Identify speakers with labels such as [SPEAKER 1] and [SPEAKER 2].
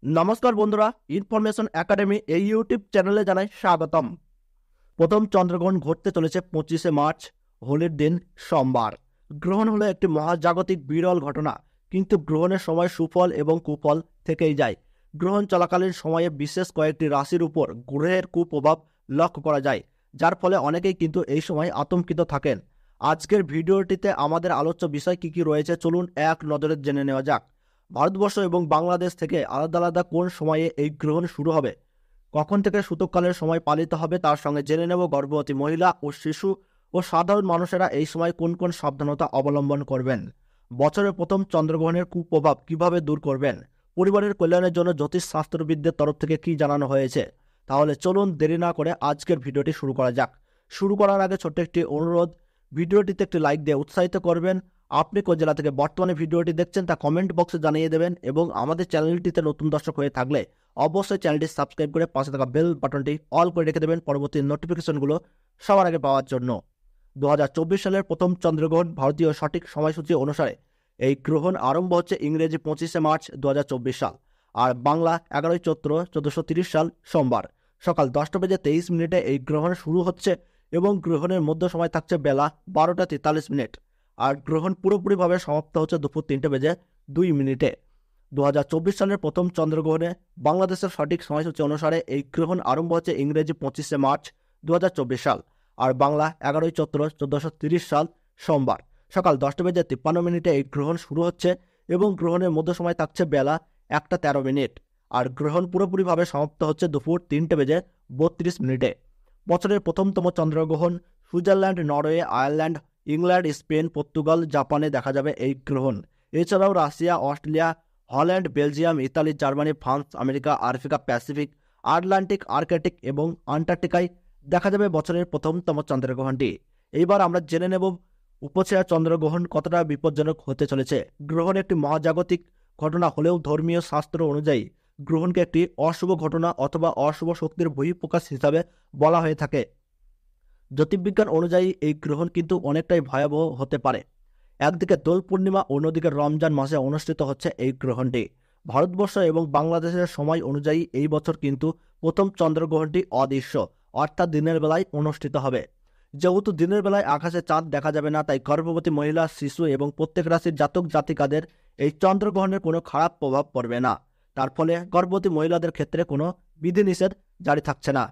[SPEAKER 1] নমস্কার বন্ধুরা, information academy এই ইউটিউব চ্যানেলে জানাই স্বাগতম। প্রথম চন্দ্রগ্রহণ ঘটতে চলেছে 25শে মার্চ, হোলির দিন সোমবার। গ্রহণ হলো একটি মহাজাগতিক বিরল ঘটনা, কিন্তু গ্রহণের সময় সুফল এবং কুফল থেকেই যায়। গ্রহণ চলাকালীন সময়ে বিশেষ কয়েকটি রাশির উপর গ্রহের কুপ্রভাব লক্ষ্য করা যায়, যার ফলে অনেকেই কিন্তু এই সময় আতঙ্কিত থাকেন। আজকের ভিডিওটিতে আমাদের আলোচ্য বিষয় কি কি রয়েছে চলুন এক নজরে জেনে নেওয়া যাক। ভারতবর্ষ এবং বাংলাদেশ থেকে আলাদা আলাদা কোন সময়ে এই গ্রহণ শুরু হবে, কখন থেকে সূতককালের সময় পালিত হবে, তার সঙ্গে জেনে নেব গর্ভবতী মহিলা ও শিশু ও সাধারণ মানুষেরা এই সময় কোন কোন সাবধানতা অবলম্বন করবেন, বছরের প্রথম চন্দ্রগ্রহণের কুপ্রভাব কিভাবে দূর করবেন, পরিবারের কল্যাণের জন্য জ্যোতিষশাস্ত্রবিদদের তরফ থেকে কি জানানো হয়েছে। তাহলে চলুন দেরি না করে আজকের ভিডিওটি শুরু করা যাক। শুরু করার আগে ছোট্ট একটি অনুরোধ, ভিডিওটিতে একটি লাইক দিয়ে উৎসাহিত করবেন। আপনি কোন জেলা থেকে বর্তমানে ভিডিওটি দেখছেন তা কমেন্ট বক্সে জানিয়ে দেবেন, এবং আমাদের চ্যানেলটিতে নতুন দর্শক হয়ে থাকলে অবশ্যই চ্যানেলটি সাবস্ক্রাইব করে পাশে থাকা বেল বাটনটি অল করে রেখে দেবেন পরবর্তী নোটিফিকেশনগুলো সবার আগে পাওয়ার জন্য। 2024 সালের প্রথম চন্দ্রগ্রহণ ভারতীয় সঠিক সময়সূচি অনুসারে এই গ্রহণ আরম্ভ হচ্ছে ইংরেজি 25শে মার্চ 2024 সাল, আর বাংলা 11ই চৈত্র 1430 সাল সোমবার সকাল 10:23 এই গ্রহণ শুরু হচ্ছে, এবং গ্রহণের মধ্য সময় থাকছে বেলা 12:43, আর গ্রহণ পুরোপুরিভাবে সমাপ্ত হচ্ছে দুপুর 3:02। 2024 সালের প্রথম চন্দ্রগ্রহণে বাংলাদেশের সঠিক সময়সূচি অনুসারে এই গ্রহণ আরম্ভ হচ্ছে ইংরেজি 25শে মার্চ 2024 সাল, আর বাংলা 11ই চৈত্র 1430 সাল সোমবার সকাল 10:53 এই গ্রহণ শুরু হচ্ছে, এবং গ্রহণের মধ্য সময় থাকছে বেলা 1:13, আর গ্রহণ পুরোপুরিভাবে সমাপ্ত হচ্ছে দুপুর 3:32। বছরের প্রথমতম চন্দ্রগ্রহণ Switzerland, Norway, Ireland, England, Spain, Portugal, জাপানে দেখা যাবে এই গ্রহণ। এছাড়াও Russia, Australia, Holland, Belgium, Italy, Germany, France, America, Africa, Pacific, Atlantic, Arctic এবং আন্টার্কটিকায় দেখা যাবে বছরের প্রথমতম চন্দ্রগ্রহণটি। এইবার আমরা জেনে নেব উপছেয়া চন্দ্রগ্রহণ কতটা বিপজ্জনক হতে চলেছে। গ্রহণ একটি মহাজাগতিক ঘটনা হলেও ধর্মীয় শাস্ত্র অনুযায়ী গ্রহণকে একটি অশুভ ঘটনা অথবা অশুভ শক্তির বহিঃপ্রকাশ হিসাবে বলা হয়ে থাকে। জ্যোতির্বিজ্ঞান অনুযায়ী এই গ্রহণ কিন্তু অনেকটাই ভয়াবহ হতে পারে। একদিকে দোল পূর্ণিমা, অন্যদিকে রমজান মাসে অনুষ্ঠিত হচ্ছে এই গ্রহণটি। ভারতবর্ষ এবং বাংলাদেশের সময় অনুযায়ী এই বছর কিন্তু প্রথম চন্দ্রগ্রহণটি অদৃশ্য, অর্থাৎ দিনের বেলায় অনুষ্ঠিত হবে। যেহেতু দিনের বেলায় আকাশে চাঁদ দেখা যাবে না, তাই গর্ভবতী মহিলা, শিশু এবং প্রত্যেক রাশির জাতক জাতিকাদের এই চন্দ্রগ্রহণের কোনো খারাপ প্রভাব পড়বে না। তার ফলে গর্ভবতী মহিলাদের ক্ষেত্রে কোনো বিধিনিষেধ জারি থাকছে না।